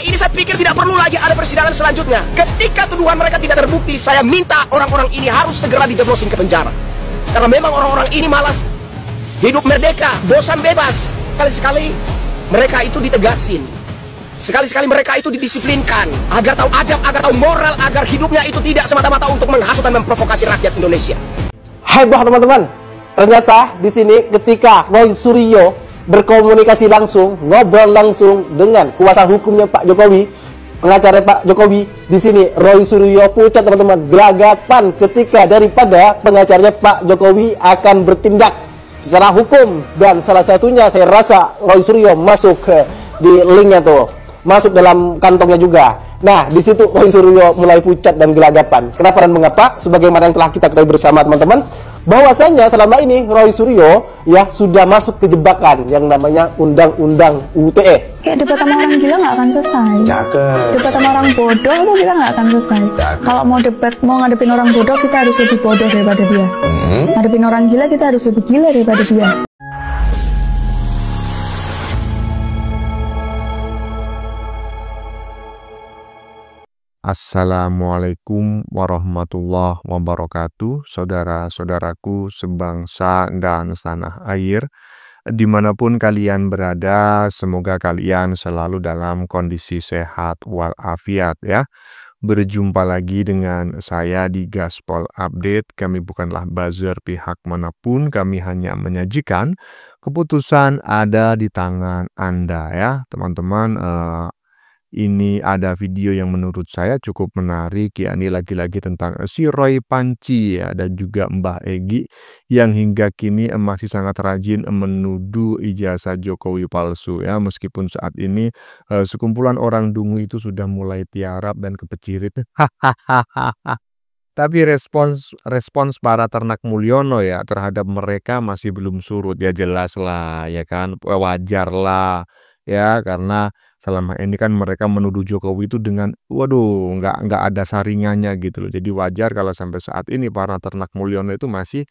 orang-orang ini saya pikir tidak perlu lagi ada persidangan selanjutnya. Ketika tuduhan mereka tidak terbukti, saya minta orang-orang ini harus segera dijeblosin ke penjara. Karena memang orang-orang ini malas hidup merdeka, bosan bebas. Sekali-sekali mereka itu ditegasin. Sekali-sekali mereka itu didisiplinkan agar tahu adab, agar tahu moral, agar hidupnya itu tidak semata-mata untuk menghasut dan memprovokasi rakyat Indonesia. Hai teman-teman, ternyata di sini ketika Roy Suryo berkomunikasi langsung, ngobrol langsung dengan kuasa hukumnya Pak Jokowi, pengacara Pak Jokowi, di sini Roy Suryo pucat teman-teman, gelagapan ketika daripada pengacaranya Pak Jokowi akan bertindak secara hukum, dan salah satunya saya rasa Roy Suryo masuk di linknya tuh, masuk dalam kantongnya juga. Nah, di situ Roy Suryo mulai pucat dan gelagapan. Kenapa dan mengapa? Sebagaimana yang telah kita ketahui bersama teman-teman, bahwasanya selama ini Roy Suryo ya sudah masuk ke jebakan yang namanya Undang-Undang UTE. Kayak debat sama orang gila nggak akan selesai. Debat sama orang bodoh itu kita nggak akan selesai. Kalau mau debat, mau ngadepin orang bodoh, kita harus lebih bodoh daripada dia. Ngadepin orang gila, kita harus lebih gila daripada dia. Assalamualaikum warahmatullahi wabarakatuh, saudara-saudaraku sebangsa dan setanah air, dimanapun kalian berada, semoga kalian selalu dalam kondisi sehat walafiat ya. Berjumpa lagi dengan saya di Gaspol Update. Kami bukanlah buzzer pihak manapun, kami hanya menyajikan keputusan ada di tangan Anda ya teman-teman. Ini ada video yang menurut saya cukup menarik, yakni lagi-lagi tentang si Roy Panci ya, dan juga Mbah Egy yang hingga kini masih sangat rajin menuduh ijazah Jokowi palsu ya, meskipun saat ini sekumpulan orang dungu itu sudah mulai tiarap dan kepecirit. Tapi respons para ternak Mulyono ya terhadap mereka masih belum surut ya, jelas lah ya kan, wajar lah ya, karena selama ini kan mereka menuduh Jokowi itu dengan waduh nggak ada saringannya gitu loh. Jadi wajar kalau sampai saat ini para ternak Mulyono itu masih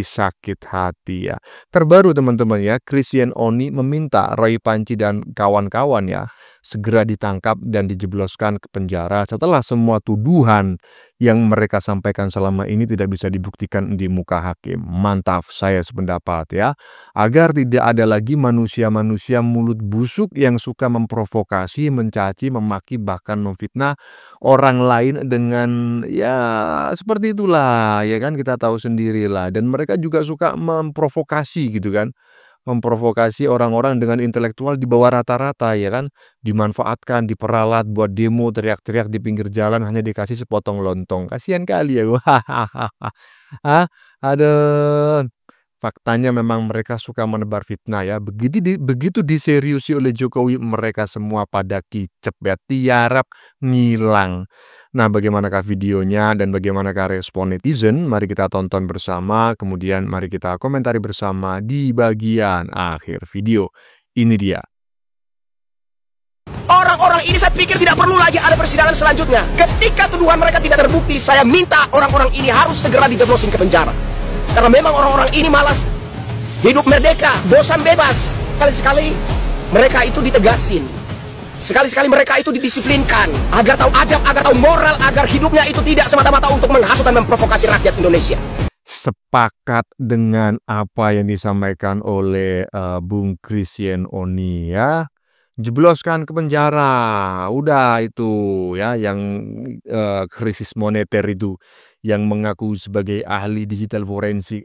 sakit hati ya. Terbaru teman-teman ya, Kristian Oni meminta Roy Panci dan kawan-kawan ya segera ditangkap dan dijebloskan ke penjara setelah semua tuduhan yang mereka sampaikan selama ini tidak bisa dibuktikan di muka hakim. Mantap, saya sependapat ya. Agar tidak ada lagi manusia-manusia mulut busuk yang suka memprovokasi, mencaci, memaki, bahkan memfitnah orang lain dengan ya seperti itulah ya kan, kita tahu sendirilah. Dan mereka juga suka memprovokasi gitu kan, memprovokasi orang-orang dengan intelektual di bawah rata-rata ya kan, dimanfaatkan, diperalat buat demo, teriak-teriak di pinggir jalan hanya dikasih sepotong lontong. Kasihan kali ya. Aduh. Faktanya memang mereka suka menebar fitnah ya. Begitu diseriusi oleh Jokowi, mereka semua pada kicep ya, tiarap, ngilang. Nah, bagaimanakah videonya dan bagaimanakah respon netizen? Mari kita tonton bersama, kemudian mari kita komentari bersama di bagian akhir video. Ini dia. Orang-orang ini saya pikir tidak perlu lagi ada persidangan selanjutnya. Ketika tuduhan mereka tidak terbukti, saya minta orang-orang ini harus segera dijeblosin ke penjara. Karena memang orang-orang ini malas hidup merdeka, bosan bebas. Sekali-sekali mereka itu ditegasin. Sekali-sekali mereka itu didisiplinkan agar tahu adab, agar tahu moral, agar hidupnya itu tidak semata-mata untuk menghasut dan memprovokasi rakyat Indonesia. Sepakat dengan apa yang disampaikan oleh Bung Kristian Oni ya. Jebloskan ke penjara, udah itu ya, yang krisis moneter itu, yang mengaku sebagai ahli digital forensik,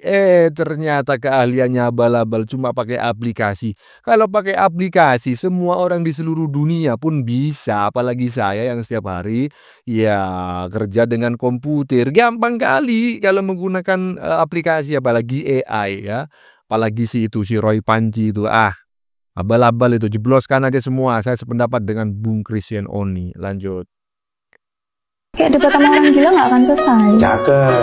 ternyata keahliannya abal-abal, cuma pakai aplikasi. Kalau pakai aplikasi semua orang di seluruh dunia pun bisa, apalagi saya yang setiap hari ya kerja dengan komputer, gampang kali kalau menggunakan aplikasi, apalagi AI ya, apalagi si Roy Panci itu abal-abal itu, jebloskan aja semua. Saya sependapat dengan Bung Kristian Oni. Lanjut. Kayak debat sama orang gila nggak akan selesai.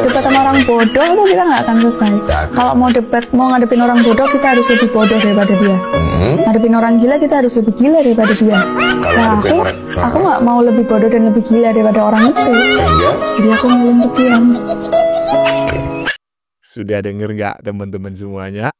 Debat sama orang bodoh itu kita nggak akan selesai. Kalau mau debat, mau ngadepin orang bodoh, kita harus lebih bodoh daripada dia. Ngadepin orang gila, kita harus lebih gila daripada dia. Nah, aku nggak mau lebih bodoh dan lebih gila daripada orang itu. Jadi aku mau untuk diam. Sudah denger nggak teman-teman semuanya?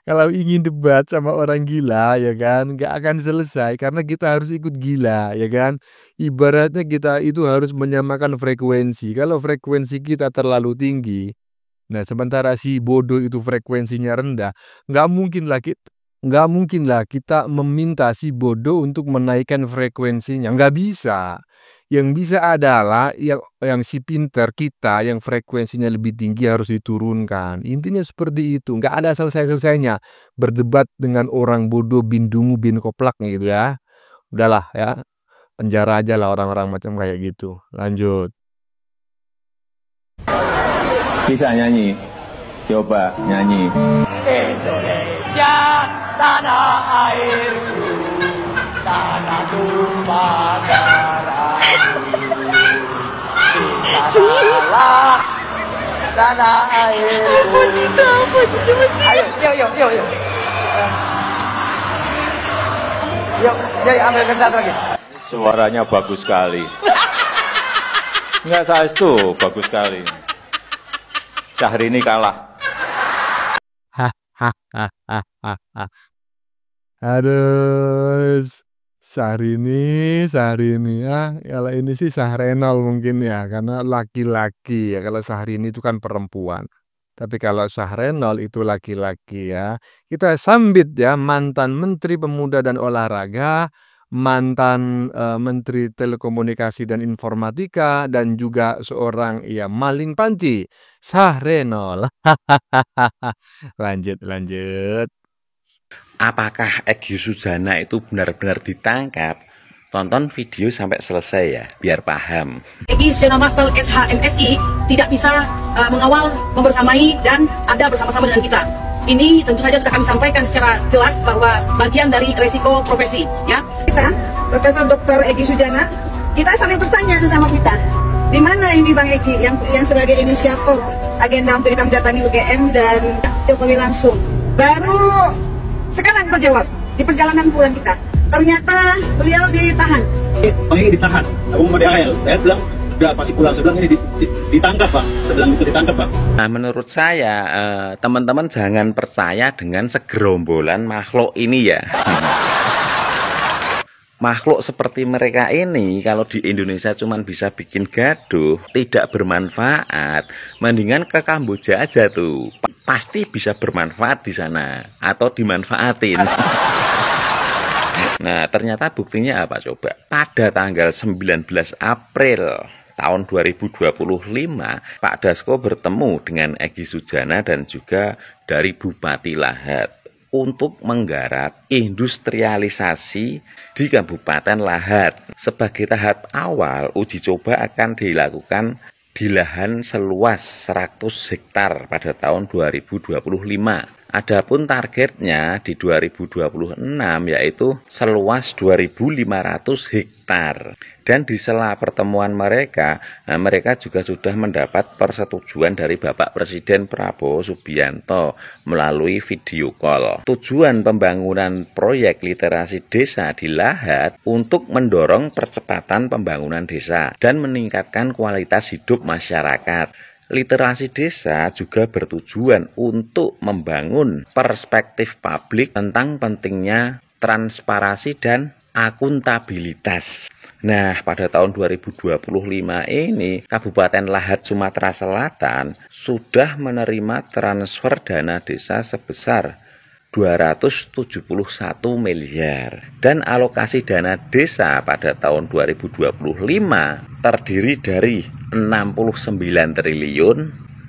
Kalau ingin debat sama orang gila ya kan, nggak akan selesai karena kita harus ikut gila ya kan. Ibaratnya kita itu harus menyamakan frekuensi. Kalau frekuensi kita terlalu tinggi, nah sementara si bodoh itu frekuensinya rendah, nggak mungkin lah kita meminta si bodoh untuk menaikkan frekuensinya, nggak bisa. Yang bisa adalah yang si pinter kita yang frekuensinya lebih tinggi harus diturunkan. Intinya seperti itu. Nggak ada selesai-selesainya berdebat dengan orang bodoh bin dungu bin koplak gitu ya. Udahlah ya, penjara aja lah orang-orang macam kayak gitu. Lanjut. Bisa nyanyi? Coba nyanyi. Indonesia tanah airku, tanah tumpah darahku. Salah tanah airku. Ayo. Yuk, ambil ke satu lagi. Suaranya bagus sekali. Enggak, saya itu bagus sekali. Syahrini kalah. Aduh, Syahrini ya. Kalau ini sih Syahrenol mungkin ya, karena laki-laki ya. Kalau Syahrini itu kan perempuan. Tapi kalau Syahrenol itu laki-laki ya. Kita sambit ya mantan Menteri Pemuda dan Olahraga, mantan Menteri Telekomunikasi dan Informatika, dan juga seorang ya maling panci, Syahrenol. Lanjut. Apakah Egy Sujana itu benar-benar ditangkap? Tonton video sampai selesai ya, biar paham. Egy Sujana Mastel SHMSI tidak bisa mengawal, membersamai, dan ada bersama-sama dengan kita. Ini tentu saja sudah kami sampaikan secara jelas bahwa bagian dari resiko profesi. Ya, kita, Profesor Dr. Egy Sujana, kita saling bertanya sesama kita. Di mana ini Bang Egy yang sebagai inisiator agenda untuk kita mendatangi UGM dan Jokowi langsung? Baru sekarang terjawab di perjalanan pulang kita. Ternyata beliau ditahan. Bang ini ditahan. Kamu mau di-AL. Saya bilang udah pasti pulang. Saya bilang ini ditangkap Pak. Saya bilang itu ditangkap Pak. Nah, menurut saya teman-teman jangan percaya dengan segerombolan makhluk ini ya. Makhluk seperti mereka ini kalau di Indonesia cuman bisa bikin gaduh, tidak bermanfaat. Mendingan ke Kamboja aja tuh. Pasti bisa bermanfaat di sana atau dimanfaatin. Nah, ternyata buktinya apa coba? Pada tanggal 19 April tahun 2025, Pak Dasko bertemu dengan Egy Sujana dan juga dari Bupati Lahat untuk menggarap industrialisasi di Kabupaten Lahat. Sebagai tahap awal, uji coba akan dilakukan di lahan seluas 100 hektar pada tahun 2025. Adapun targetnya di 2026 yaitu seluas 2.500 hektar. Dan di sela pertemuan mereka juga sudah mendapat persetujuan dari Bapak Presiden Prabowo Subianto melalui video call. Tujuan pembangunan proyek literasi desa di Lahat untuk mendorong percepatan pembangunan desa dan meningkatkan kualitas hidup masyarakat. Literasi desa juga bertujuan untuk membangun perspektif publik tentang pentingnya transparansi dan akuntabilitas. Nah, pada tahun 2025 ini, Kabupaten Lahat Sumatera Selatan sudah menerima transfer dana desa sebesar 271 miliar. Dan alokasi dana desa pada tahun 2025 terdiri dari 69 triliun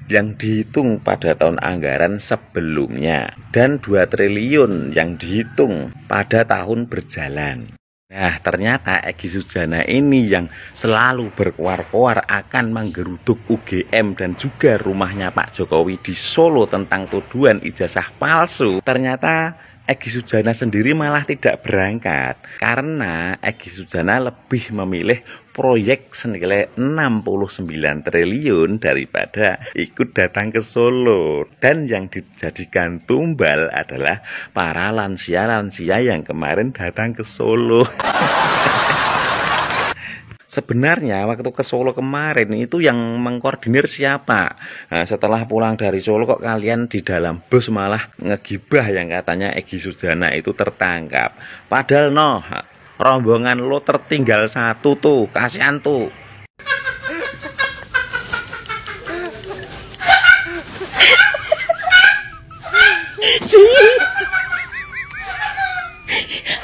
yang dihitung pada tahun anggaran sebelumnya dan 2 triliun yang dihitung pada tahun berjalan. Nah, ternyata Egy Sujana ini yang selalu berkoar-koar akan menggeruduk UGM dan juga rumahnya Pak Jokowi di Solo tentang tuduhan ijazah palsu. Ternyata Egy Sujana sendiri malah tidak berangkat karena Egy Sujana lebih memilih proyek senilai 69 triliun daripada ikut datang ke Solo. Dan yang dijadikan tumbal adalah para lansia-lansia yang kemarin datang ke Solo. Sebenarnya waktu ke Solo kemarin itu yang mengkoordinir siapa? Nah, setelah pulang dari Solo kok kalian di dalam bus malah ngegibah yang katanya Egy Sujana itu tertangkap. Padahal rombongan lo tertinggal satu tuh, kasihan tuh.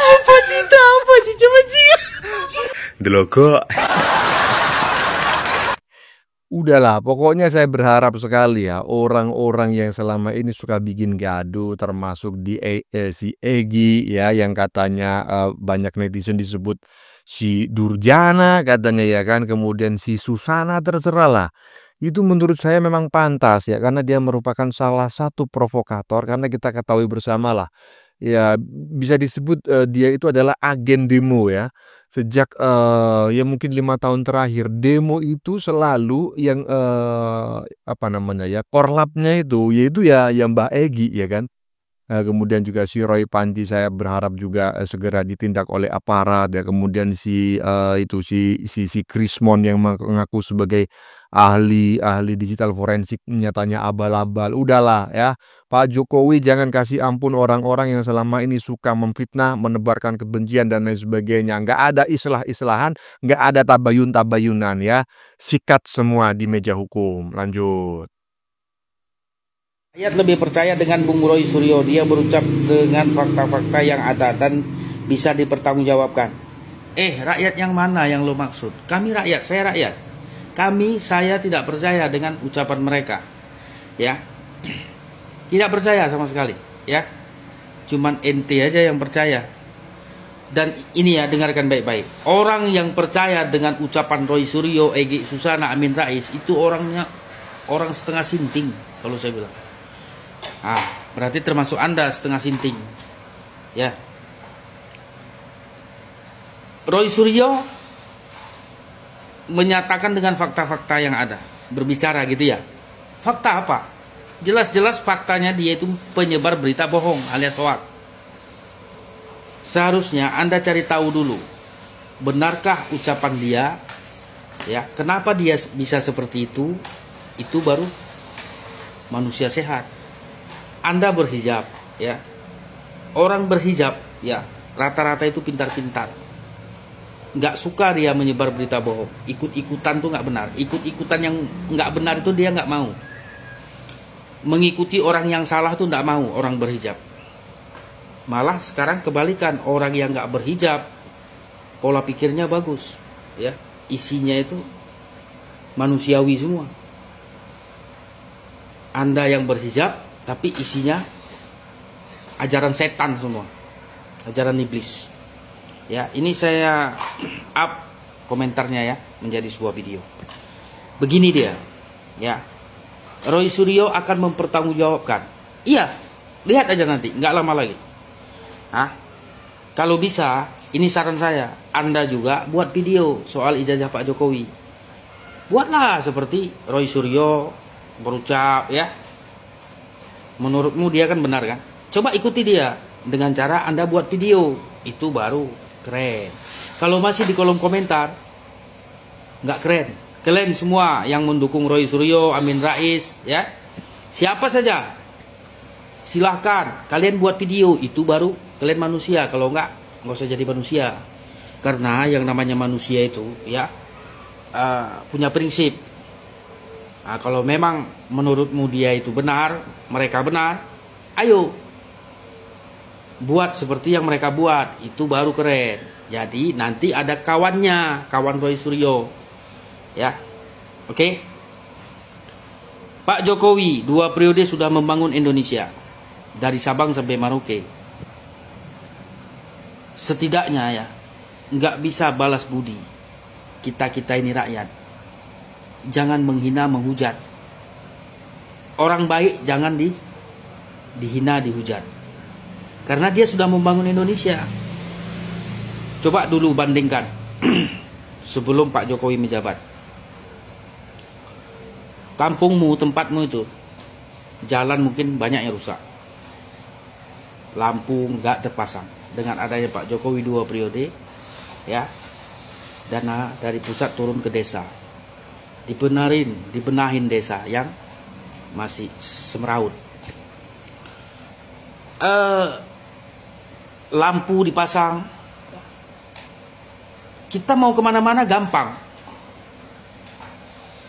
Apa cita apa coba Ci? Delogok. Udahlah, pokoknya saya berharap sekali ya orang-orang yang selama ini suka bikin gaduh, termasuk si Egy ya, yang katanya banyak netizen disebut si Durjana katanya ya kan, kemudian si Susana, terserah lah. Itu menurut saya memang pantas ya, karena dia merupakan salah satu provokator, karena kita ketahui bersama lah. Ya bisa disebut dia itu adalah agen demo ya. Sejak ya mungkin 5 tahun terakhir, demo itu selalu yang apa namanya ya, korlapnya itu yaitu ya Mbak Egy ya kan. Kemudian juga si Roy Panji saya berharap juga segera ditindak oleh aparat ya. Kemudian si Krismon yang mengaku sebagai ahli digital forensik nyatanya abal-abal. Udahlah ya, Pak Jokowi jangan kasih ampun orang-orang yang selama ini suka memfitnah, menebarkan kebencian dan lain sebagainya. Nggak ada istilah-istilahan, nggak ada tabayun-tabayunan ya. Sikat semua di meja hukum. Lanjut. Rakyat lebih percaya dengan Bung Roy Suryo. Dia berucap dengan fakta-fakta yang ada dan bisa dipertanggungjawabkan. Rakyat yang mana yang lo maksud? Kami rakyat, saya rakyat. Saya tidak percaya dengan ucapan mereka. Ya. Tidak percaya sama sekali, ya. Cuman ente aja yang percaya. Dan ini ya, dengarkan baik-baik. Orang yang percaya dengan ucapan Roy Suryo, Egy Sujana, Amin Rais itu orang setengah sinting kalau saya bilang. Berarti termasuk Anda setengah sinting. Ya. Roy Suryo menyatakan dengan fakta-fakta yang ada, berbicara gitu ya. Fakta apa? Jelas-jelas faktanya dia itu penyebar berita bohong alias hoax. Seharusnya Anda cari tahu dulu, benarkah ucapan dia? Ya, kenapa dia bisa seperti itu? Itu baru manusia sehat. Anda berhijab, ya. Orang berhijab, ya, rata-rata itu pintar-pintar. Nggak suka dia menyebar berita bohong. Ikut-ikutan tuh nggak benar. Ikut-ikutan yang nggak benar itu dia nggak mau. Mengikuti orang yang salah tuh nggak mau orang berhijab. Malah sekarang kebalikan, orang yang nggak berhijab pola pikirnya bagus, ya. Isinya itu manusiawi semua. Anda yang berhijab tapi isinya ajaran setan semua, ajaran iblis. Ya, ini saya up komentarnya ya menjadi sebuah video. Begini dia, ya. Roy Suryo akan mempertanggungjawabkan. Iya, lihat aja nanti, nggak lama lagi. Kalau bisa, ini saran saya, Anda juga buat video soal ijazah Pak Jokowi. Buatlah seperti Roy Suryo berucap, ya. Menurutmu dia kan benar kan? Coba ikuti dia dengan cara Anda buat video. Itu baru keren. Kalau masih di kolom komentar nggak keren. Kalian semua yang mendukung Roy Suryo, Amin Rais, ya, siapa saja, silahkan kalian buat video. Itu baru kalian manusia. Kalau nggak usah jadi manusia. Karena yang namanya manusia itu ya punya prinsip. Kalau memang menurutmu dia itu benar, mereka benar, ayo buat seperti yang mereka buat. Itu baru keren. Jadi nanti ada kawannya, kawan Roy Suryo, ya. Oke. Pak Jokowi 2 periode sudah membangun Indonesia dari Sabang sampai Merauke. Setidaknya ya, nggak bisa balas budi kita ini rakyat. Jangan menghina, menghujat. Orang baik jangan dihina, dihujat. Karena dia sudah membangun Indonesia. Coba dulu bandingkan sebelum Pak Jokowi menjabat. Kampungmu, tempatmu itu, jalan mungkin banyak yang rusak. Lampu nggak terpasang. Dengan adanya Pak Jokowi 2 periode, ya, dana dari pusat turun ke desa, dibenahin desa yang masih semeraut. Lampu dipasang, kita mau kemana-mana gampang,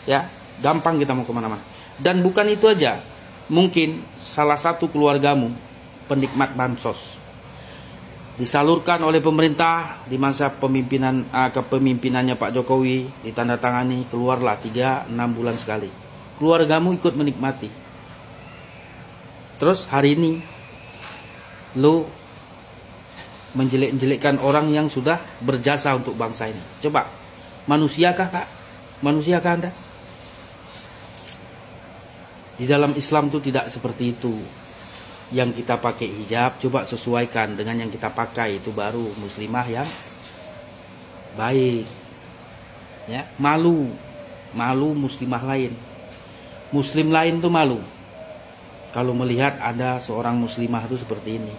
ya gampang kita mau kemana-mana. Dan bukan itu aja, mungkin salah satu keluargamu penikmat bansos, disalurkan oleh pemerintah di masa kepemimpinannya Pak Jokowi, ditandatangani, keluarlah 3-6 bulan sekali, keluargamu ikut menikmati. Terus hari ini lo menjelek-jelekkan orang yang sudah berjasa untuk bangsa ini. Coba, manusiakah Kak? Manusiakah Anda? Di dalam Islam itu tidak seperti itu. Yang kita pakai hijab, coba sesuaikan dengan yang kita pakai, itu baru muslimah yang baik. Ya, malu muslimah lain. Muslim lain tuh malu kalau melihat ada seorang muslimah itu seperti ini.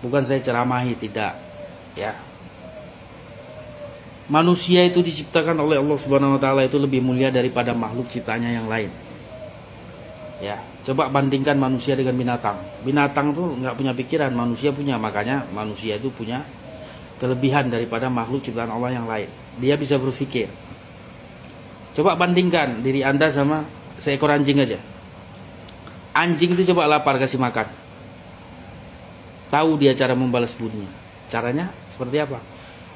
Bukan saya ceramahi, tidak, ya. Manusia itu diciptakan oleh Allah Subhanahu wa taala itu lebih mulia daripada makhluk ciptanya yang lain. Ya, coba bandingkan manusia dengan binatang. Binatang tuh nggak punya pikiran, manusia punya. Makanya manusia itu punya kelebihan daripada makhluk ciptaan Allah yang lain. Dia bisa berpikir. Coba bandingkan diri Anda sama seekor anjing aja. Anjing itu coba lapar kasih makan. Tahu dia cara membalas budinya. Caranya seperti apa?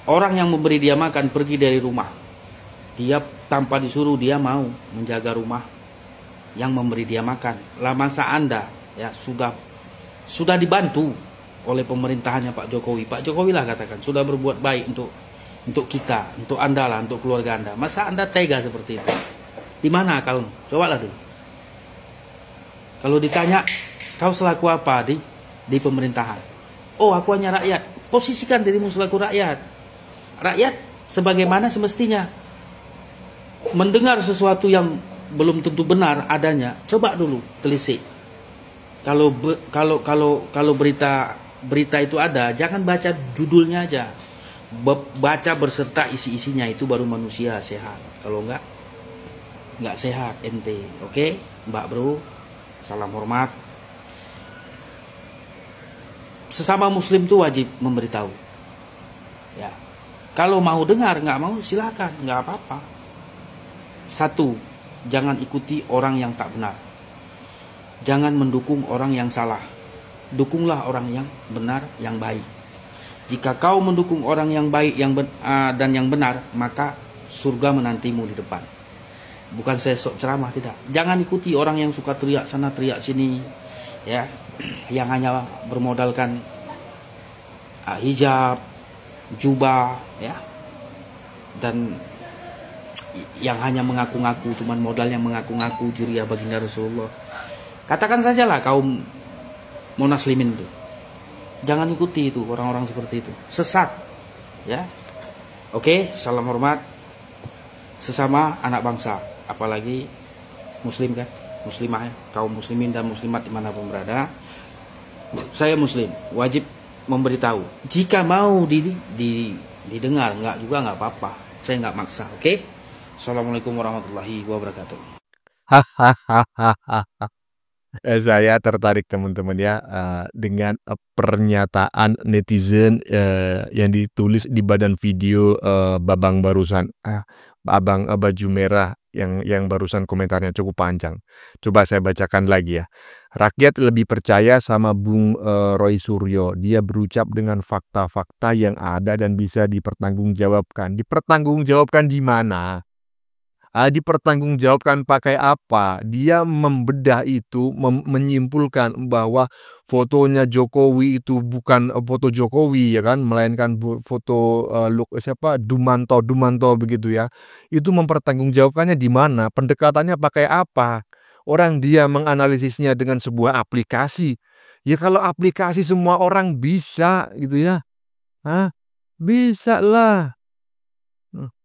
Orang yang memberi dia makan pergi dari rumah. Dia tanpa disuruh, dia mau menjaga rumah yang memberi dia makan. Lah masa Anda ya sudah dibantu oleh pemerintahannya Pak Jokowi. Pak Jokowi lah katakan sudah berbuat baik untuk kita, untuk Anda lah, untuk keluarga Anda. Masa Anda tega seperti itu? Di mana akalmu? Cobalah dulu. Kalau ditanya, kau selaku apa di pemerintahan? Oh, aku hanya rakyat. Posisikan dirimu selaku rakyat. Rakyat sebagaimana semestinya. Mendengar sesuatu yang belum tentu benar adanya, coba dulu telisik. Kalau berita itu ada, jangan baca judulnya aja. Baca berserta isi-isinya, itu baru manusia sehat. Kalau enggak sehat ente. Oke, Mbak Bro. Salam hormat. Sesama muslim itu wajib memberitahu. Ya. Kalau mau dengar, nggak mau silakan, nggak apa-apa. Satu, jangan ikuti orang yang tak benar. Jangan mendukung orang yang salah. Dukunglah orang yang benar, yang baik. Jika kau mendukung orang yang baik dan yang benar, maka surga menantimu di depan. Bukan saya sok ceramah, tidak. Jangan ikuti orang yang suka teriak sana teriak sini, ya, yang hanya bermodalkan hijab, jubah, ya, dan yang hanya mengaku-ngaku, cuman modalnya mengaku-ngaku juriya baginda Rasulullah. Katakan sajalah kaum Monaslimin itu, jangan ikuti itu orang-orang seperti itu, sesat, ya. Oke, salam hormat sesama anak bangsa, apalagi muslim kan, muslimah ya, kaum muslimin dan muslimat dimanapun berada. Saya muslim, wajib memberitahu. Jika mau didengar, enggak juga nggak apa-apa, saya nggak maksa. Oke. Assalamualaikum warahmatullahi wabarakatuh. Saya tertarik teman-teman ya dengan pernyataan netizen yang ditulis di badan video Babang barusan, Abang baju merah yang barusan komentarnya cukup panjang. Coba saya bacakan lagi ya. Rakyat lebih percaya sama Bung Roy Suryo. Dia berucap dengan fakta-fakta yang ada dan bisa dipertanggungjawabkan. Dipertanggungjawabkan di mana? Dipertanggungjawabkan pakai apa? Dia membedah itu, menyimpulkan bahwa fotonya Jokowi itu bukan foto Jokowi ya kan, melainkan foto Dumanto begitu ya. Itu mempertanggungjawabkannya di mana? Pendekatannya pakai apa? Orang dia menganalisisnya dengan sebuah aplikasi. Ya kalau aplikasi semua orang bisa gitu ya. Bisa lah.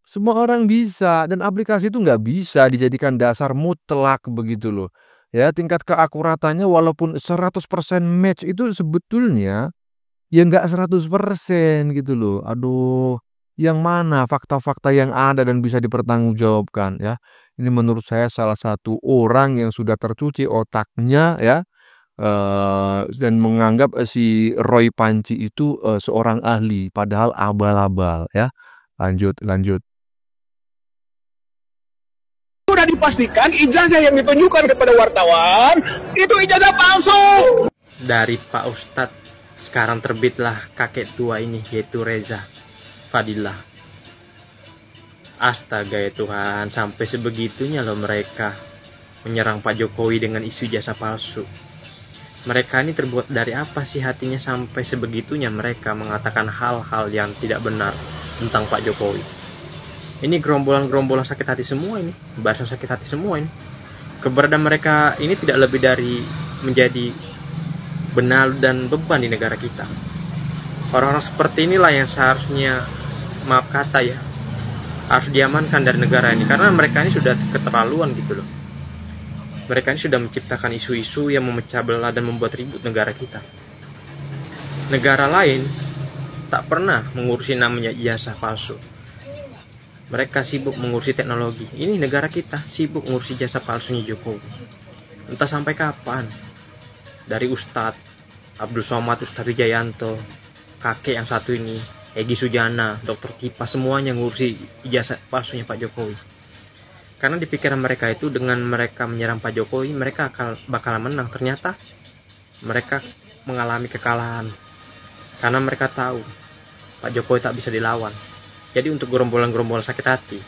Semua orang bisa, dan aplikasi itu nggak bisa dijadikan dasar mutlak begitu loh. Ya, tingkat keakuratannya walaupun 100% match itu sebetulnya ya nggak 100% gitu loh. Aduh, Yang mana fakta-fakta yang ada dan bisa dipertanggungjawabkan ya. Ini menurut saya salah satu orang yang sudah tercuci otaknya ya, dan menganggap si Roy Panci itu seorang ahli, padahal abal-abal ya. Lanjut. Sudah dipastikan ijazah yang ditunjukkan kepada wartawan itu ijazah palsu. Dari Pak Ustadz sekarang terbitlah kakek tua ini, yaitu Reza Fadilah. Astaga ya Tuhan, sampai sebegitunya loh mereka menyerang Pak Jokowi dengan isu ijazah palsu. Mereka ini terbuat dari apa sih hatinya sampai sebegitunya mereka mengatakan hal-hal yang tidak benar tentang Pak Jokowi. Ini gerombolan-gerombolan sakit hati semua ini, barisan sakit hati semua ini. Keberadaan mereka ini tidak lebih dari menjadi benalu dan beban di negara kita. Orang-orang seperti inilah yang seharusnya, maaf kata ya, harus diamankan dari negara ini, karena mereka ini sudah keterlaluan gitu loh. Mereka ini sudah menciptakan isu-isu yang memecah belah dan membuat ribut negara kita. Negara lain tak pernah mengurusi namanya ijazah palsu. Mereka sibuk mengurusi teknologi. Ini negara kita sibuk mengurusi ijazah palsunya Jokowi. Entah sampai kapan. Dari Ustadz Abdul Somad, Ustadz Wijayanto, kakek yang satu ini, Egy Sujana, Dr. Tipa, semuanya ngurusi ijazah palsunya Pak Jokowi. Karena di pikiran mereka itu dengan mereka menyerang Pak Jokowi, mereka bakalan menang. Ternyata mereka mengalami kekalahan. Karena mereka tahu Pak Jokowi tak bisa dilawan. Jadi untuk gerombolan-gerombolan sakit hati,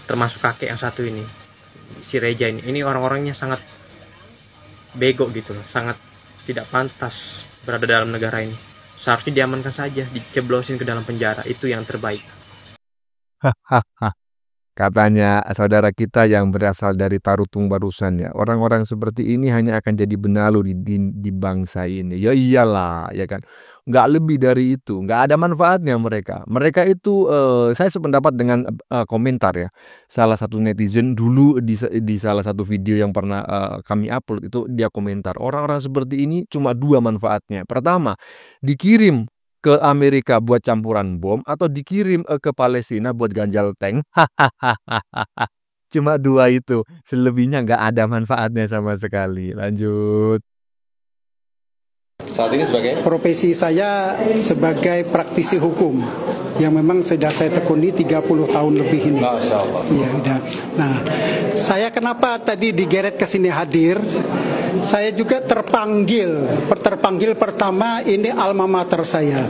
termasuk kakek yang satu ini, si Reza ini orang-orangnya sangat bego gitu loh, sangat tidak pantas berada dalam negara ini. Seharusnya diamankan saja, diceblosin ke dalam penjara, itu yang terbaik. Katanya saudara kita yang berasal dari Tarutung barusan ya, orang-orang seperti ini hanya akan jadi benalu di bangsa ini. Ya iyalah, ya kan. Nggak lebih dari itu, nggak ada manfaatnya mereka. Mereka itu, saya sependapat dengan komentar ya. Salah satu netizen dulu di salah satu video yang pernah kami upload itu dia komentar, orang-orang seperti ini cuma dua manfaatnya. Pertama, dikirim ke Amerika buat campuran bom atau dikirim ke Palestina buat ganjal tank. Cuma dua itu, selebihnya nggak ada manfaatnya sama sekali. Lanjut. Saat ini sebagai profesi saya sebagai praktisi hukum yang memang sudah saya tekuni 30 tahun lebih ini. Masya Allah. Iya, udah. Nah, saya kenapa tadi digeret ke sini hadir? Saya juga terpanggil pertama ini alma mater saya.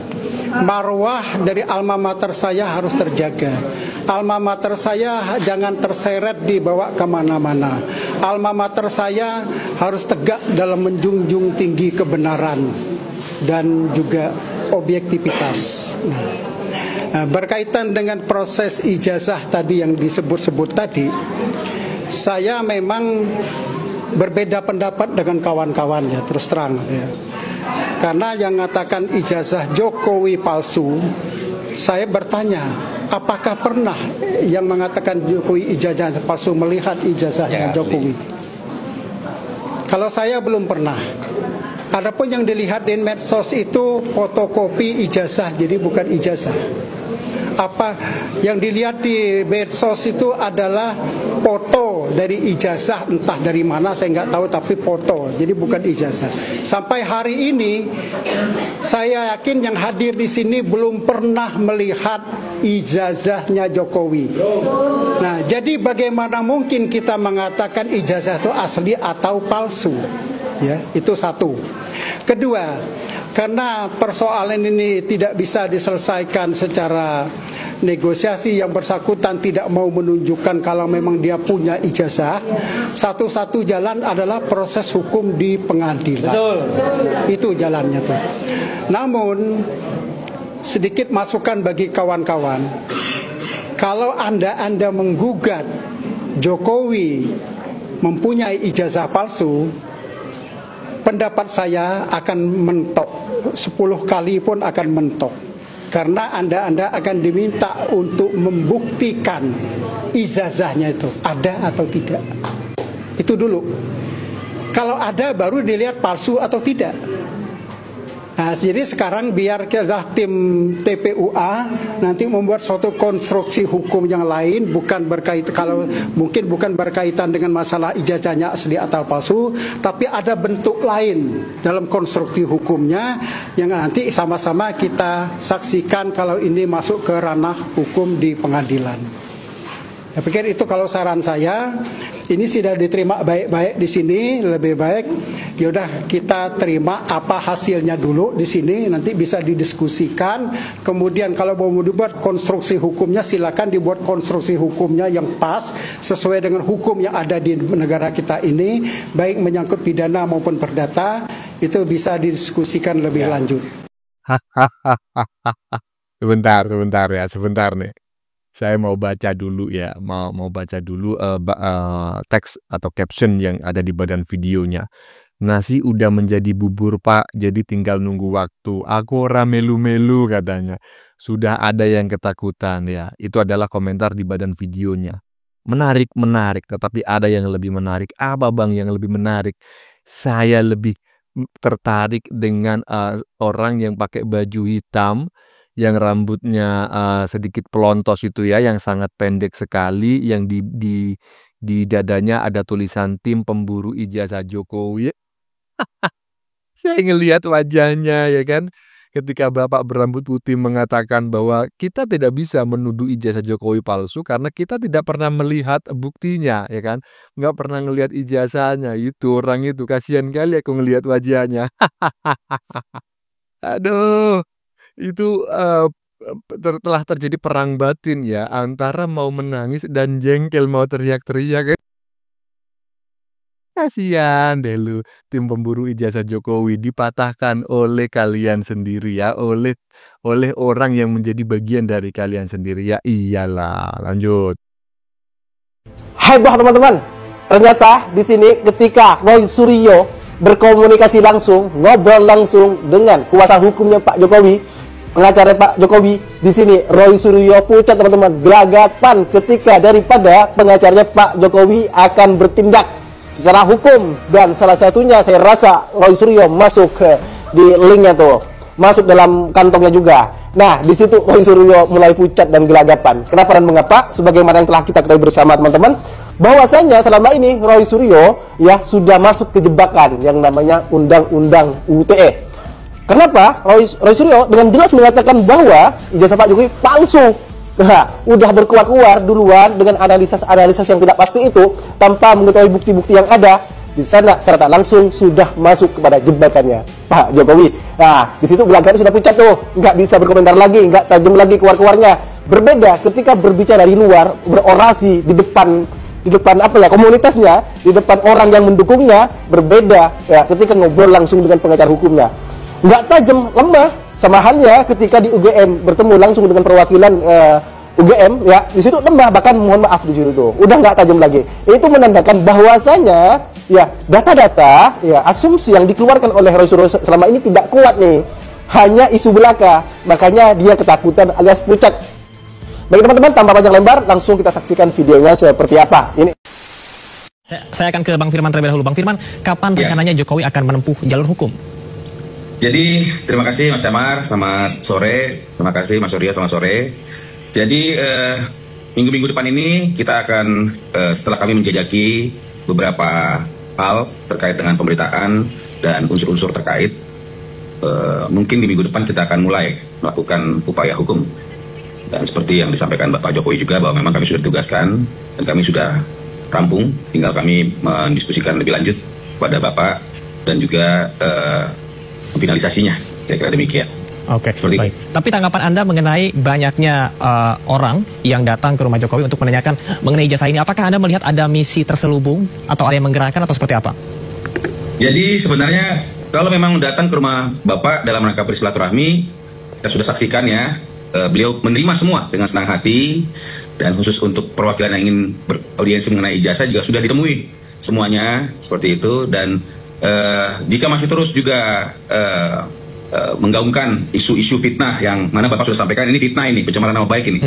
Marwah dari alma mater saya harus terjaga. Alma mater saya jangan terseret dibawa kemana-mana. Alma mater saya harus tegak dalam menjunjung tinggi kebenaran dan juga objektivitas. Nah, berkaitan dengan proses ijazah tadi yang disebut-sebut tadi, saya memang berbeda pendapat dengan kawan-kawan ya, terus terang ya. Karena yang mengatakan ijazah Jokowi palsu, saya bertanya, apakah pernah yang mengatakan Jokowi ijazah palsu melihat ijazahnya Jokowi? Kalau saya belum pernah. Adapun yang dilihat di medsos itu fotokopi ijazah, jadi bukan ijazah. Apa yang dilihat di medsos itu adalah foto dari ijazah, entah dari mana saya nggak tahu, tapi foto, jadi bukan ijazah. Sampai hari ini saya yakin yang hadir di sini belum pernah melihat ijazahnya Jokowi. Nah, jadi bagaimana mungkin kita mengatakan ijazah itu asli atau palsu? Ya, itu satu. Kedua, karena persoalan ini tidak bisa diselesaikan secara negosiasi, yang bersangkutan tidak mau menunjukkan kalau memang dia punya ijazah, satu-satu jalan adalah proses hukum di pengadilan. Betul. Itu jalannya tuh. Namun sedikit masukan bagi kawan-kawan, kalau Anda menggugat Jokowi mempunyai ijazah palsu, pendapat saya akan mentok, 10 kali pun akan mentok. Karena Anda akan diminta untuk membuktikan ijazahnya itu ada atau tidak. Itu dulu. Kalau ada baru dilihat palsu atau tidak. Nah, jadi sekarang biar kita tim TPUA nanti membuat suatu konstruksi hukum yang lain, bukan berkaitan dengan masalah ijazahnya asli atau palsu, tapi ada bentuk lain dalam konstruksi hukumnya yang nanti sama-sama kita saksikan kalau ini masuk ke ranah hukum di pengadilan. Saya pikir itu kalau saran saya. Ini sudah diterima baik-baik di sini, lebih baik yaudah kita terima apa hasilnya dulu di sini, nanti bisa didiskusikan. Kemudian kalau mau dibuat konstruksi hukumnya, silakan dibuat konstruksi hukumnya yang pas sesuai dengan hukum yang ada di negara kita ini, baik menyangkut pidana maupun perdata, itu bisa didiskusikan lebih lanjut. Sebentar nih. Saya mau baca dulu ya, mau baca dulu teks atau caption yang ada di badan videonya. Nasi udah menjadi bubur Pak, jadi tinggal nunggu waktu. Aku ora melu-melu katanya. Sudah ada yang ketakutan ya. Itu adalah komentar di badan videonya. Menarik, tetapi ada yang lebih menarik. Apa Bang yang lebih menarik? Saya lebih tertarik dengan orang yang pakai baju hitam, yang rambutnya sedikit pelontos itu ya, yang sangat pendek sekali, yang di dadanya ada tulisan tim pemburu ijazah Jokowi. Saya ngelihat wajahnya ya kan, ketika Bapak berambut putih mengatakan bahwa kita tidak bisa menuduh ijazah Jokowi palsu karena kita tidak pernah melihat buktinya ya kan, nggak pernah ngelihat ijazahnya. Itu orang itu kasihan kali aku ngelihat wajahnya. Aduh. Itu telah terjadi perang batin ya, antara mau menangis dan jengkel mau teriak-teriak. Kasihan deh lu, tim pemburu ijazah Jokowi dipatahkan oleh kalian sendiri ya, oleh orang yang menjadi bagian dari kalian sendiri ya. Iyalah, lanjut. Heboh teman-teman. Ternyata di sini ketika Roy Suryo berkomunikasi langsung, ngobrol langsung dengan kuasa hukumnya Pak Jokowi, pengacara Pak Jokowi, di sini Roy Suryo pucat teman-teman, gelagapan ketika daripada pengacaranya Pak Jokowi akan bertindak secara hukum, dan salah satunya saya rasa Roy Suryo masuk di linknya tuh, masuk dalam kantongnya juga. Nah di situ Roy Suryo mulai pucat dan gelagapan. Kenapa dan mengapa? Sebagaimana yang telah kita ketahui bersama teman-teman, bahwasanya selama ini Roy Suryo ya sudah masuk ke jebakan yang namanya Undang-Undang UTE. Kenapa? Roy Suryo dengan jelas mengatakan bahwa ijazah Pak Jokowi palsu. Nah, udah berkuar-kuar duluan dengan analisis yang tidak pasti itu, tanpa mengetahui bukti-bukti yang ada di sana, secara tak langsung sudah masuk kepada jebakannya Pak Jokowi. Nah, di situ gelagatnya sudah pucat tuh, nggak bisa berkomentar lagi, nggak tajam lagi keluar-keluarnya. Berbeda ketika berbicara di luar, berorasi di depan apa ya, komunitasnya, di depan orang yang mendukungnya, berbeda ya ketika ngobrol langsung dengan pengacara hukumnya. Nggak tajam, lemah. Sama halnya ketika di UGM bertemu langsung dengan perwakilan UGM ya, di situ lemah, bahkan mohon maaf di situ tuh udah nggak tajam lagi. Itu menandakan bahwasanya ya data-data ya, asumsi yang dikeluarkan oleh Roy Suryo selama ini tidak kuat nih, hanya isu belaka, makanya dia ketakutan alias pucat. Baik teman-teman, tanpa panjang lebar, langsung kita saksikan videonya seperti apa ini. Saya akan ke Bang Firman terlebih dahulu. Bang Firman, kapan rencananya Jokowi akan menempuh jalur hukum? Jadi terima kasih Mas Syamar, selamat sore. Terima kasih Mas Surya, selamat sore. Jadi minggu-minggu depan ini kita akan setelah kami menjajaki beberapa hal terkait dengan pemberitaan dan unsur-unsur terkait, mungkin di minggu depan kita akan mulai melakukan upaya hukum. Dan seperti yang disampaikan Bapak Jokowi juga, bahwa memang kami sudah ditugaskan dan kami sudah rampung, tinggal kami mendiskusikan lebih lanjut kepada Bapak dan juga finalisasinya, kira-kira demikian. Oke, baik. Tapi tanggapan Anda mengenai banyaknya orang yang datang ke rumah Jokowi untuk menanyakan mengenai ijazah ini, apakah Anda melihat ada misi terselubung atau ada yang menggerakkan atau seperti apa? Jadi sebenarnya kalau memang datang ke rumah Bapak dalam rangka bersilaturahmi, kita sudah saksikan ya, beliau menerima semua dengan senang hati, dan khusus untuk perwakilan yang ingin beraudiensi mengenai ijazah juga sudah ditemui semuanya seperti itu. Dan jika masih terus juga menggaungkan isu-isu fitnah yang mana Bapak sudah sampaikan, ini fitnah, ini pencemaran nama baik ini,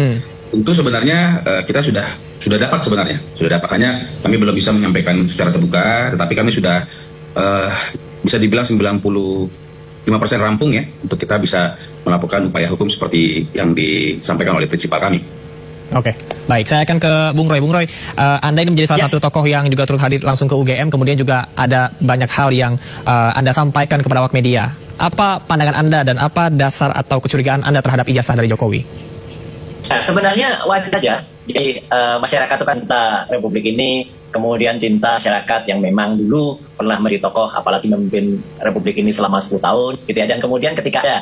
tentu sebenarnya kita sudah dapat, hanya kami belum bisa menyampaikan secara terbuka, tetapi kami sudah bisa dibilang 90% 5% rampung ya, untuk kita bisa melakukan upaya hukum seperti yang disampaikan oleh prinsipal kami. Oke, baik. Saya akan ke Bung Roy. Bung Roy, Anda ini menjadi salah satu tokoh yang juga turut hadir langsung ke UGM, kemudian juga ada banyak hal yang Anda sampaikan kepada awak media. Apa pandangan Anda dan apa dasar atau kecurigaan Anda terhadap ijazah dari Jokowi? Nah, sebenarnya wajar saja. Jadi masyarakat itu kan cinta Republik ini, kemudian cinta masyarakat yang memang dulu pernah menjadi tokoh, apalagi memimpin Republik ini selama 10 tahun, gitu ya. Dan kemudian ketika ada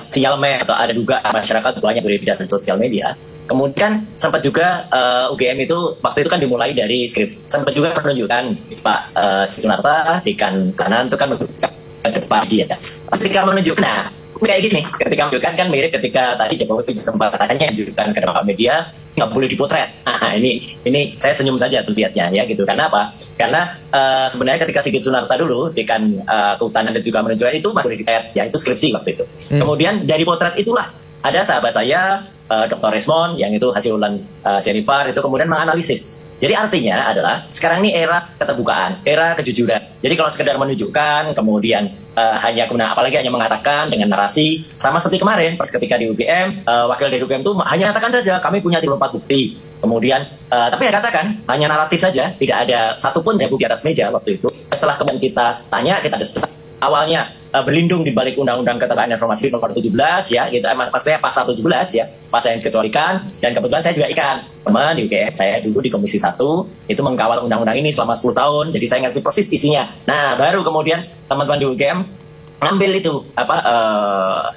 sinyal atau ada juga masyarakat banyak berbeda di sosial media, kemudian sempat juga UGM itu waktu itu kan dimulai dari skripsi, sempat juga menunjukkan Pak Sunarta di kanan itu kan menunjukkan ke depan dia. Ketika menunjukkan, nah kayak gini, ketika menunjukkan kan mirip ketika tadi Jokowi sempat katanya menunjukkan ke depan media nggak boleh dipotret. Nah ini saya senyum saja tuh lihatnya ya gitu. Karena apa? Karena sebenarnya ketika Sigit Sunarta dulu dekan kehutanan dan juga menunjukkan itu masih dipotret, ya itu skripsi waktu itu. Kemudian dari potret itulah ada sahabat saya Dr. Resmond yang itu hasil ulang Sianipar itu kemudian menganalisis. Jadi artinya adalah sekarang ini era keterbukaan, era kejujuran. Jadi kalau sekedar menunjukkan kemudian hanya apalagi hanya mengatakan dengan narasi sama seperti kemarin pas ketika di UGM wakil dari UGM itu hanya katakan saja kami punya 34 bukti. Kemudian tapi ya katakan hanya naratif saja, tidak ada satupun bukti di atas meja waktu itu. Setelah kemudian kita tanya, kita desak awalnya berlindung di balik Undang-Undang Keterbukaan Informasi nomor 17 ya, gitu. Maksudnya pasal 17 ya, pasal yang dikecualikan. Dan kebetulan saya juga teman di UGM, saya dulu di Komisi 1 itu mengkawal undang-undang ini selama 10 tahun, jadi saya ngerti persis isinya. Nah, baru kemudian teman-teman di UGM ngambil itu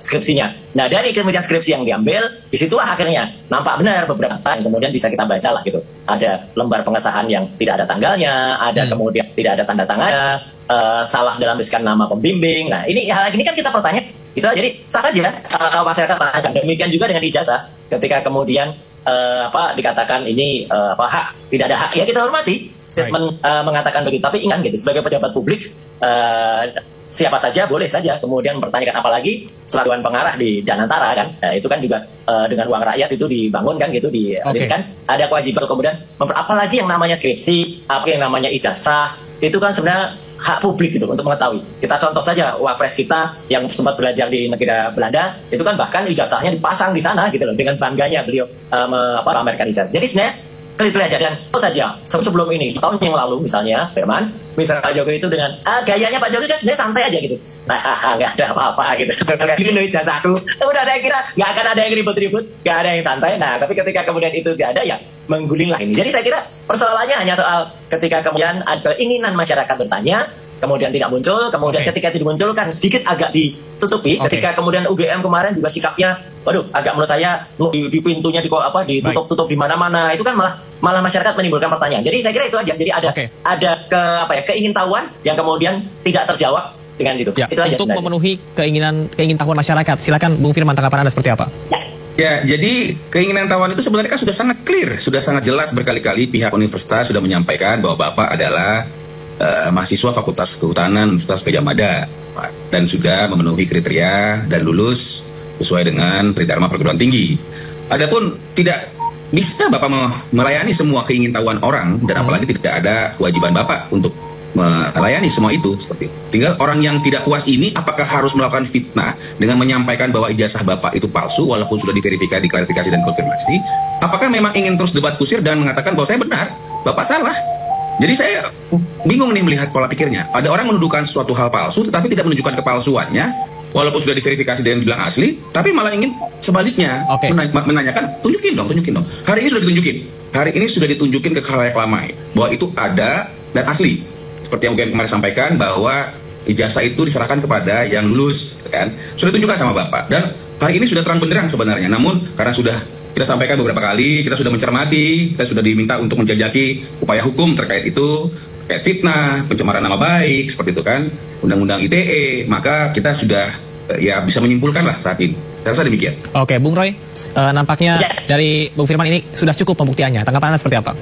skripsinya. Nah, dari kemudian skripsi yang diambil, disitulah akhirnya nampak benar beberapa yang kemudian bisa kita baca lah gitu. Ada lembar pengesahan yang tidak ada tanggalnya, ada kemudian tidak ada tanda tangannya, salah dalam tuliskan nama pembimbing. Nah, ini hal ini kan kita bertanya gitu. Jadi sah saja masyarakat tanya. Demikian juga dengan ijazah. Ketika kemudian dikatakan ini hak, tidak ada hak, ya kita hormati statement mengatakan begitu. Tapi ingat gitu, sebagai pejabat publik siapa saja boleh saja kemudian mempertanyakan, apalagi setelah Dewan Pengarah di Danantara kan, itu kan juga dengan uang rakyat itu dibangun kan gitu, kan ada kewajiban kemudian apalagi yang namanya skripsi, apa yang namanya ijazah, itu kan sebenarnya hak publik gitu untuk mengetahui. Kita contoh saja wapres kita yang sempat belajar di negara Belanda, itu kan bahkan ijazahnya dipasang di sana gitu loh, dengan bangganya beliau memamerkan ijazah. Jadi sebenarnya belajar dan saja sebelum ini di tahun yang lalu misalnya Firman, misalnya Pak Jokowi itu dengan gayanya Pak Jokowi kan sebenarnya santai aja gitu. Nah, nggak ada apa-apa gitu. Ini loh ijazahku. Udah saya kira nggak akan ada yang ribut-ribut, nggak ada yang santai. Nah, tapi ketika kemudian itu nggak ada ya mengguling lah ini. Jadi saya kira persoalannya hanya soal ketika kemudian ada keinginan masyarakat bertanya, kemudian tidak muncul, kemudian ketika tidak muncul kan sedikit agak ditutupi. Ketika kemudian UGM kemarin juga sikapnya, waduh, agak menurut saya di pintunya ditutup-tutup di mana-mana, itu kan malah masyarakat menimbulkan pertanyaan. Jadi saya kira itu aja. Jadi ada keingintahuan yang kemudian tidak terjawab dengan itu. Ya, itu aja untuk sebenarnya memenuhi keingintahuan masyarakat, silakan Bung Firman, tanggapan Anda seperti apa? Ya, jadi keinginan tawan itu sebenarnya kan sudah sangat clear, sudah sangat jelas berkali-kali pihak universitas sudah menyampaikan bahwa Bapak adalah mahasiswa Fakultas Kehutanan Universitas Gadjah Mada dan sudah memenuhi kriteria dan lulus sesuai dengan Tridharma Perguruan Tinggi. Adapun tidak bisa Bapak melayani semua keingintahuan orang, dan apalagi tidak ada kewajiban Bapak untuk melayani semua itu seperti itu. Tinggal orang yang tidak puas ini apakah harus melakukan fitnah dengan menyampaikan bahwa ijazah Bapak itu palsu walaupun sudah diverifikasi, diklarifikasi dan konfirmasi. Apakah memang ingin terus debat kusir dan mengatakan bahwa saya benar, Bapak salah? Jadi saya bingung nih melihat pola pikirnya. Ada orang menuduhkan suatu hal palsu tetapi tidak menunjukkan kepalsuannya walaupun sudah diverifikasi dan bilang asli, tapi malah ingin sebaliknya menanyakan, tunjukin dong. Hari ini sudah ditunjukin. Hari ini sudah ditunjukin ke khalayak ramai bahwa itu ada dan asli. Seperti yang mungkin kemarin sampaikan bahwa ijazah itu diserahkan kepada yang lulus, kan? Sudah ditunjukkan sama Bapak. Dan hari ini sudah terang benderang sebenarnya. Namun karena sudah kita sampaikan beberapa kali, kita sudah mencermati, kita sudah diminta untuk menjajaki upaya hukum terkait itu, terkait fitnah, pencemaran nama baik, seperti itu kan, Undang-Undang ITE, maka kita sudah ya bisa menyimpulkan lah saat ini. Saya rasa demikian. Oke, Bung Roy, nampaknya dari Bung Firman ini sudah cukup pembuktiannya. Tanggapan Anda seperti apa?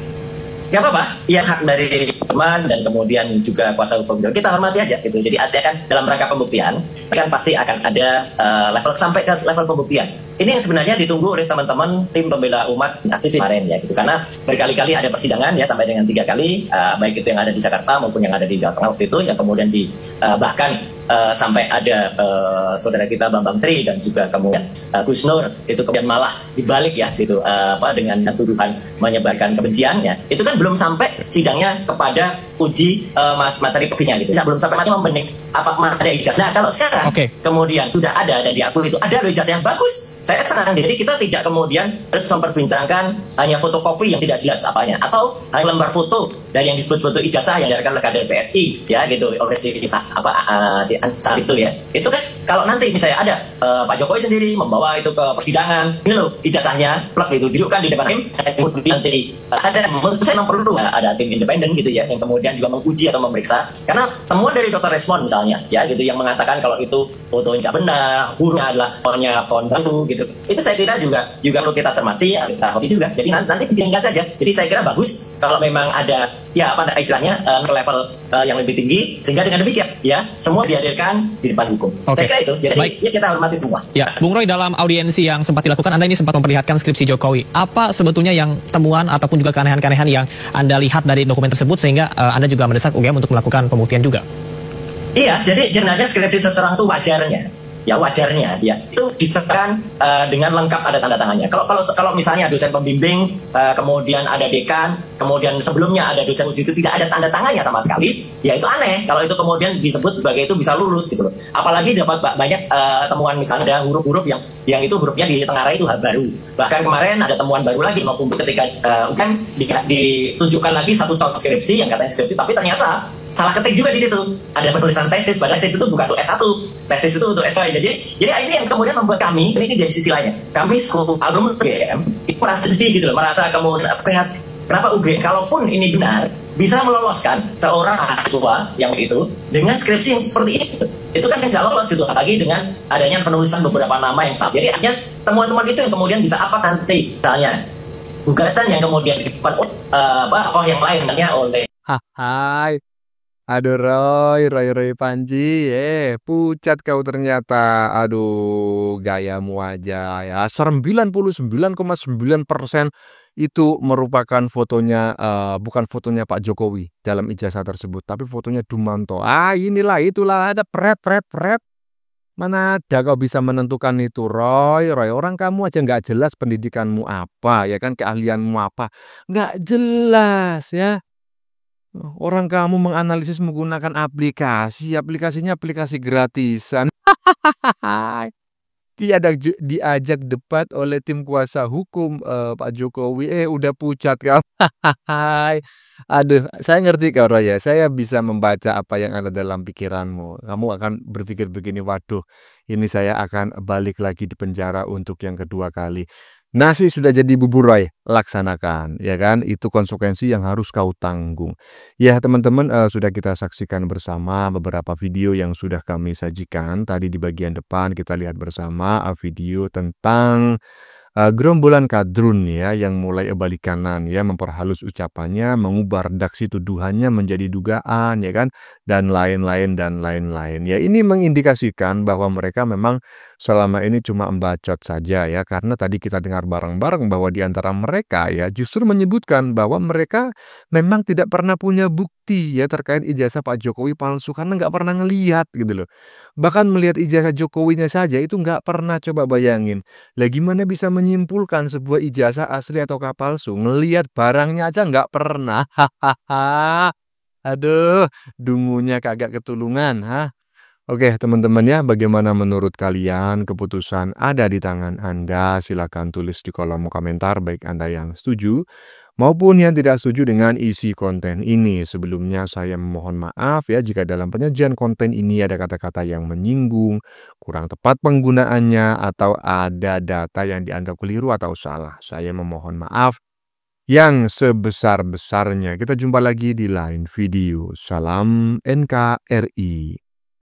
Ya apa-apa, ya hak dari teman dan kemudian juga kuasa hukum kita hormati aja gitu. Jadi artinya kan dalam rangka pembuktian kan pasti akan ada level sampai ke level pembuktian. Ini yang sebenarnya ditunggu oleh teman-teman tim pembela umat aktivis kemarin ya gitu. Karena berkali-kali ada persidangan ya sampai dengan 3 kali, baik itu yang ada di Jakarta maupun yang ada di Jawa Tengah waktu itu, yang kemudian bahkan sampai ada saudara kita Bambang Tri dan juga kemudian Gus Nur itu kemudian malah dibalik ya gitu dengan tuduhan menyebarkan kebenciannya, itu kan belum sampai sidangnya kepada uji materi profesinya gitu, belum sampai mati membenik apa ada ijazah. Nah kalau sekarang kemudian sudah ada dan diakui itu ada ijazah yang bagus, saya senang. Jadi kita tidak kemudian harus memperbincangkan hanya fotokopi yang tidak jelas apanya, atau hanya lembar foto dari yang disebut foto ijazah yang diberikan oleh kader PSI ya gitu oleh si Ansar itu ya. Itu kan kalau nanti misalnya ada Pak Jokowi sendiri membawa itu ke persidangan, ini loh ijazahnya, plak itu dudukkan di depan hakim, nanti ada, menurut saya memang perlu ada tim independen gitu ya yang kemudian juga menguji atau memeriksa, karena temuan dari Dr. Resmond misalnya ya gitu yang mengatakan kalau itu fotonya tidak benar, hurufnya adalah font baru gitu, itu saya kira juga perlu kita cermati, kita hobi juga. Jadi nanti diingat saja. Jadi saya kira bagus kalau memang ada ya apa istilahnya level yang lebih tinggi, sehingga dengan demikian ya semua dihadirkan di depan hukum. Saya kira itu. Jadi ya kita hormati semua. Ya, Bung Roy, dalam audiensi yang sempat dilakukan, Anda ini sempat memperlihatkan skripsi Jokowi. Apa sebetulnya yang temuan ataupun juga keanehan-keanehan yang Anda lihat dari dokumen tersebut sehingga Anda juga mendesak UGM untuk melakukan pembuktian juga? Iya, jadi sebenarnya skripsi seseorang itu wajarnya ya itu diserahkan dengan lengkap ada tanda tangannya. Kalau misalnya dosen pembimbing, kemudian ada dekan, kemudian sebelumnya ada dosen uji itu tidak ada tanda tangannya sama sekali, ya itu aneh kalau itu kemudian disebut sebagai itu bisa lulus gitu loh. Apalagi dapat banyak temuan misalnya ada huruf-huruf yang itu hurufnya ditengarai itu hal baru. Bahkan kemarin ada temuan baru lagi maupun ketika UGM ditunjukkan lagi satu contoh skripsi yang katanya skripsi tapi ternyata salah ketik juga di situ. Ada penulisan tesis, padahal tesis itu bukan untuk S1, tesis itu untuk S2. Jadi ini yang kemudian membuat kami, ini dari sisi lainnya, kami seluruh alumni UGM itu merasa sedih gitu loh, merasa kemudian kenapa UGM, kalaupun ini benar, bisa meloloskan seorang mahasiswa yang itu dengan skripsi yang seperti itu. Itu kan nggak lolos itu, apalagi dengan adanya penulisan beberapa nama yang sama. Jadi akhirnya temuan-temuan itu yang kemudian bisa apa nanti, misalnya gugatan yang kemudian dilakukan yang lain, misalnya oleh Hai. Aduh Roy Panji, pucat kau ternyata. Aduh, gayamu aja ya. 99,9% itu merupakan fotonya, bukan fotonya Pak Jokowi dalam ijazah tersebut, tapi fotonya Dumanto. Inilah itulah ada pret. Mana ada kau bisa menentukan itu, Roy. Orang kamu aja nggak jelas pendidikanmu apa, ya kan, keahlianmu apa, nggak jelas ya. Orang kamu menganalisis menggunakan aplikasinya aplikasi gratisan. Diajak debat oleh tim kuasa hukum Pak Jokowi, udah pucat kan. Aduh, saya ngerti kau Roy ya. Saya bisa membaca apa yang ada dalam pikiranmu. Kamu akan berpikir begini, waduh, ini saya akan balik lagi di penjara untuk yang kedua kali. Nasi sudah jadi bubur Roy, laksanakan, ya kan? Itu konsekuensi yang harus kau tanggung. Ya teman-teman, sudah kita saksikan bersama beberapa video yang sudah kami sajikan. Tadi di bagian depan kita lihat bersama video tentang gerombolan kadrun ya yang mulai balik kanan ya, memperhalus ucapannya, mengubah redaksi tuduhannya menjadi dugaan ya kan, dan lain-lain. Ya ini mengindikasikan bahwa mereka memang selama ini cuma membacot saja ya, karena tadi kita dengar bareng-bareng bahwa di antara mereka ya justru menyebutkan bahwa mereka memang tidak pernah punya bukti ya terkait ijazah Pak Jokowi palsu, karena nggak pernah ngelihat gitu loh. Bahkan melihat ijazah Jokowinya saja itu nggak pernah. Coba bayangin, lah gimana bisa menyimpulkan sebuah ijazah asli atau palsu? Ngelihat barangnya aja nggak pernah. Aduh, dungunya kagak ketulungan. Oke teman-teman ya, bagaimana menurut kalian? Keputusan ada di tangan Anda. Silakan tulis di kolom komentar, baik Anda yang setuju maupun yang tidak setuju dengan isi konten ini. Sebelumnya saya memohon maaf ya jika dalam penyajian konten ini ada kata-kata yang menyinggung, kurang tepat penggunaannya, atau ada data yang dianggap keliru atau salah. Saya memohon maaf yang sebesar-besarnya. Kita jumpa lagi di lain video. Salam NKRI.